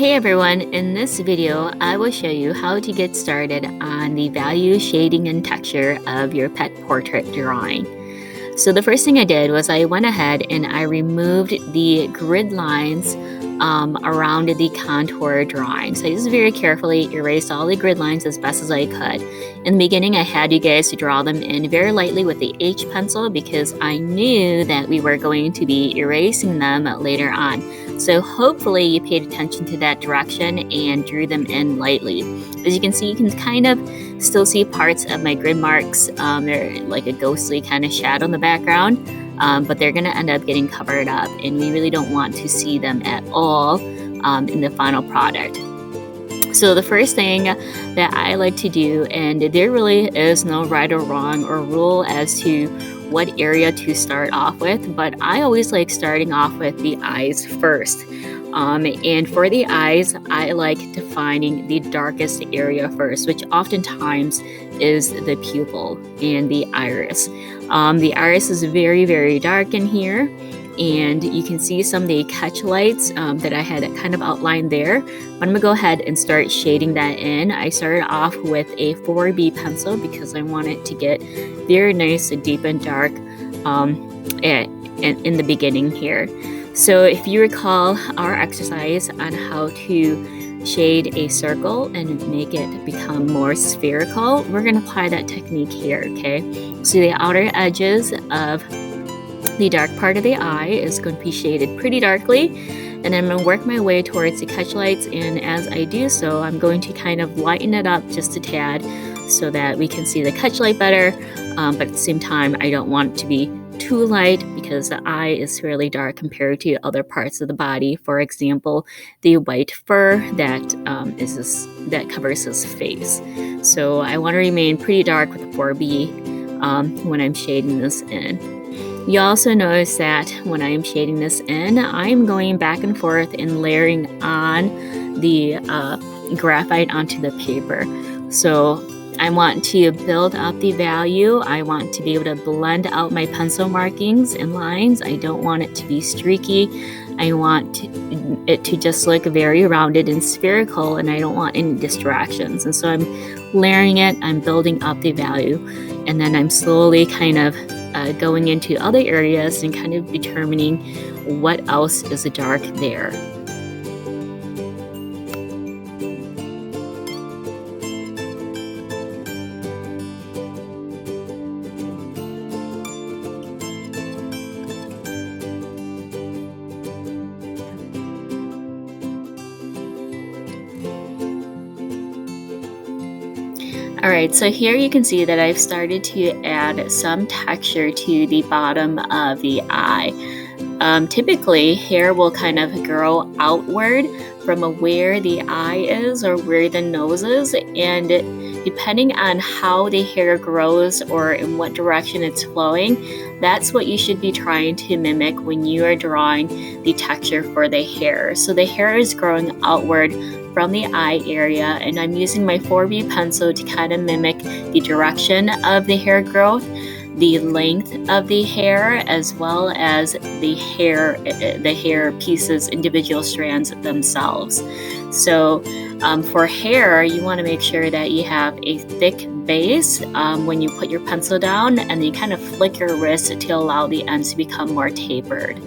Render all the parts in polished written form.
Hey everyone, in this video I will show you how to get started on the value, shading, and texture of your pet portrait drawing. So the first thing I did was I went ahead and I removed the grid lines around the contour drawing. So I just very carefully erased all the grid lines as best as I could. In the beginning, I had you guys to draw them in very lightly with the H pencil because I knew that we were going to be erasing them later on. So hopefully you paid attention to that direction and drew them in lightly. As you can see, you can kind of still see parts of my grid marks. They're like a ghostly kind of shadow in the background. But they're going to end up getting covered up, and we really don't want to see them at all in the final product. So the first thing that I like to do, and there really is no right or wrong or rule as to what area to start off with, but I always like starting off with the eyes first. And for the eyes, I like defining the darkest area first, which oftentimes is the pupil and the iris. The iris is very, very dark in here, and you can see some of the catch lights that I had kind of outlined there. But I'm going to go ahead and start shading that in. I started off with a 4B pencil because I want it to get very nice and deep and dark in the beginning here. So if you recall our exercise on how to shade a circle and make it become more spherical, we're going to apply that technique here, okay? So the outer edges of the dark part of the eye is going to be shaded pretty darkly, and I'm going to work my way towards the catch lights, and as I do so, I'm going to kind of lighten it up just a tad so that we can see the catch light better, but at the same time, I don't want it to be too light because the eye is fairly dark compared to other parts of the body. For example, the white fur that covers his face. So I want to remain pretty dark with the 4B when I'm shading this in. You also notice that when I am shading this in, I'm going back and forth and layering on the graphite onto the paper. So I want to build up the value. I want to be able to blend out my pencil markings and lines. I don't want it to be streaky. I want it to just look very rounded and spherical, and I don't want any distractions. And so I'm layering it, I'm building up the value, and then I'm slowly kind of going into other areas and kind of determining what else is dark there. Alright, so here you can see that I've started to add some texture to the bottom of the eye. Typically, hair will kind of grow outward from where the eye is or where the nose is, and depending on how the hair grows or in what direction it's flowing, that's what you should be trying to mimic when you are drawing the texture for the hair. So the hair is growing outward from the eye area, and I'm using my 4B pencil to kind of mimic the direction of the hair growth, the length of the hair, as well as the hair pieces, individual strands themselves. So for hair, you want to make sure that you have a thick base when you put your pencil down, and then you kind of flick your wrist to allow the ends to become more tapered.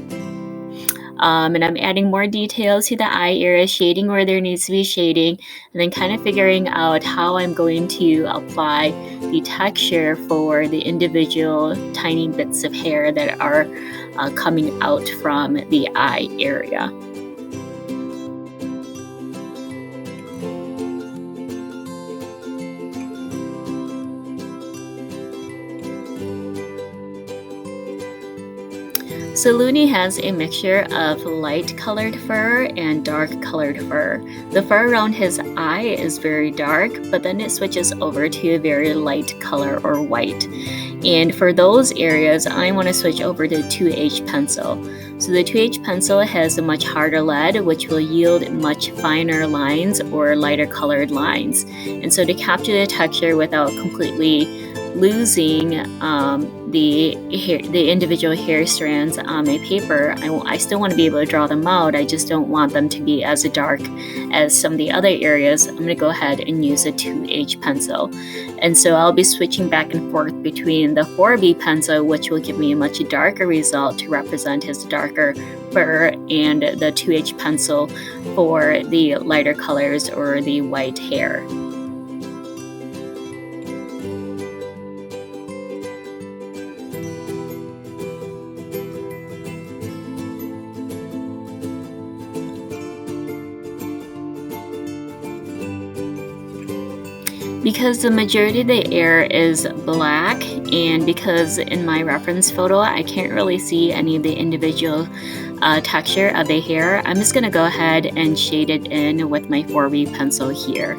And I'm adding more details to the eye area, shading where there needs to be shading, and then kind of figuring out how I'm going to apply the texture for the individual tiny bits of hair that are coming out from the eye area. So Looney has a mixture of light colored fur and dark colored fur. The fur around his eye is very dark, but then it switches over to a very light color or white. And for those areas, I want to switch over to 2H pencil. So the 2H pencil has a much harder lead, which will yield much finer lines or lighter colored lines. And so to capture the texture without completely losing the individual hair strands on my paper, I still want to be able to draw them out. I just don't want them to be as dark as some of the other areas. I'm going to go ahead and use a 2H pencil. And so I'll be switching back and forth between the 4B pencil, which will give me a much darker result to represent his darker fur, and the 2H pencil for the lighter colors or the white hair. Because the majority of the hair is black, and because in my reference photo I can't really see any of the individual texture of the hair, I'm just going to go ahead and shade it in with my 4B pencil here.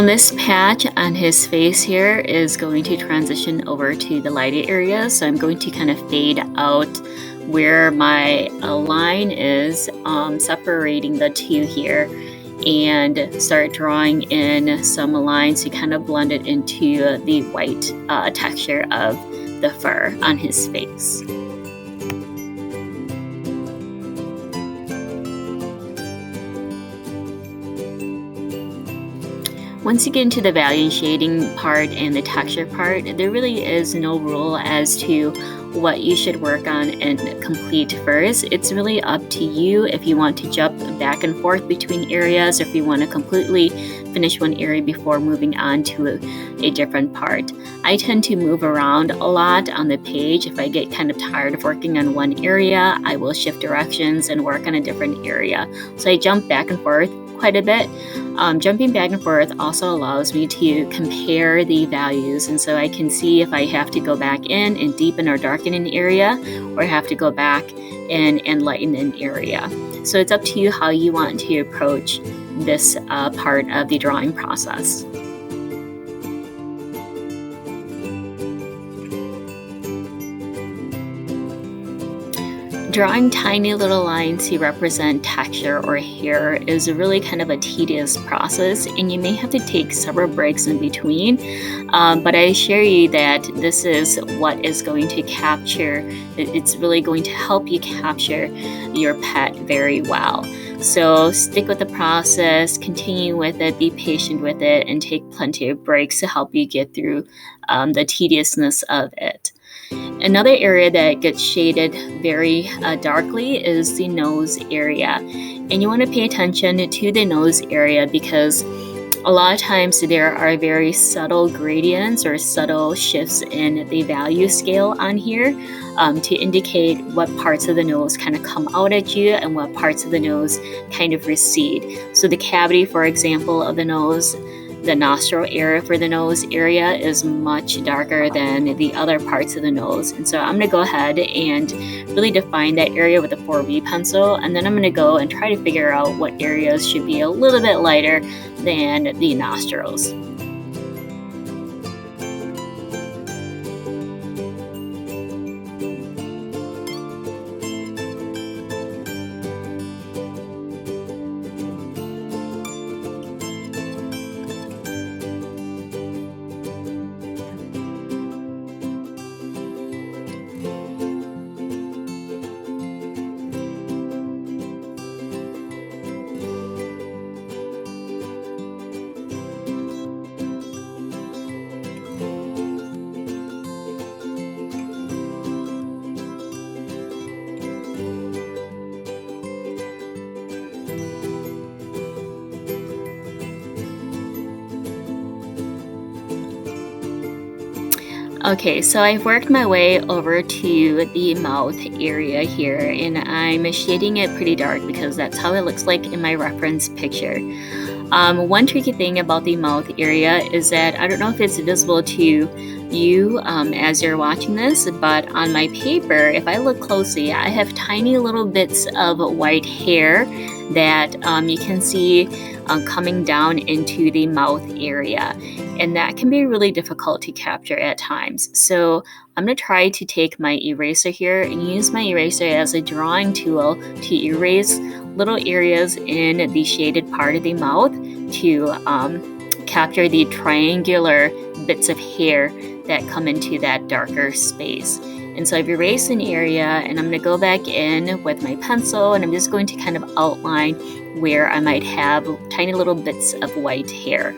This patch on his face here is going to transition over to the lighter area, so I'm going to kind of fade out where my line is separating the two here, and start drawing in some lines to kind of blend it into the white texture of the fur on his face. Once you get into the value and shading part and the texture part, there really is no rule as to what you should work on and complete first. It's really up to you if you want to jump back and forth between areas, or if you want to completely finish one area before moving on to a different part. I tend to move around a lot on the page. If I get kind of tired of working on one area, I will shift directions and work on a different area. So I jump back and forth quite a bit. Jumping back and forth also allows me to compare the values, and so I can see if I have to go back in and deepen or darken an area, or have to go back in and lighten an area. So it's up to you how you want to approach this part of the drawing process. Drawing tiny little lines to represent texture or hair is really kind of a tedious process, and you may have to take several breaks in between. But I assure you that this is what is going to capture, it's really going to help you capture your pet very well. So stick with the process, continue with it, be patient with it, and take plenty of breaks to help you get through the tediousness of it. Another area that gets shaded very darkly is the nose area. And you want to pay attention to the nose area because a lot of times there are very subtle gradients or subtle shifts in the value scale on here to indicate what parts of the nose kind of come out at you and what parts of the nose kind of recede. So the cavity, for example, of the nose, the nostril area for the nose area is much darker than the other parts of the nose. And so I'm going to go ahead and really define that area with a 4B pencil, and then I'm going to go and try to figure out what areas should be a little bit lighter than the nostrils. Okay, so I've worked my way over to the mouth area here, and I'm shading it pretty dark because that's how it looks like in my reference picture. One tricky thing about the mouth area is that I don't know if it's visible to you as you're watching this, but on my paper, if I look closely, I have tiny little bits of white hair that you can see coming down into the mouth area. And that can be really difficult to capture at times. So I'm going to try to take my eraser here and use my eraser as a drawing tool to erase little areas in the shaded part of the mouth to capture the triangular bits of hair that come into that darker space. And so I've erased an area, and I'm going to go back in with my pencil, and I'm just going to kind of outline where I might have tiny little bits of white hair.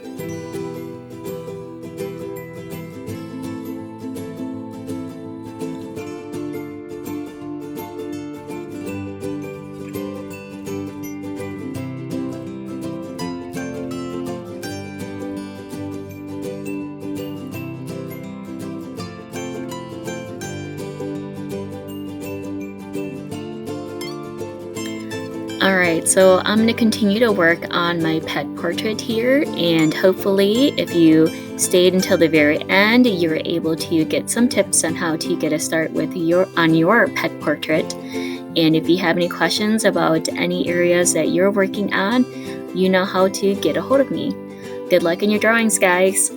Alright, so I'm going to continue to work on my pet portrait here, and hopefully if you stayed until the very end, you were able to get some tips on how to get a start with your pet portrait. And if you have any questions about any areas that you're working on, you know how to get a hold of me. Good luck in your drawings, guys!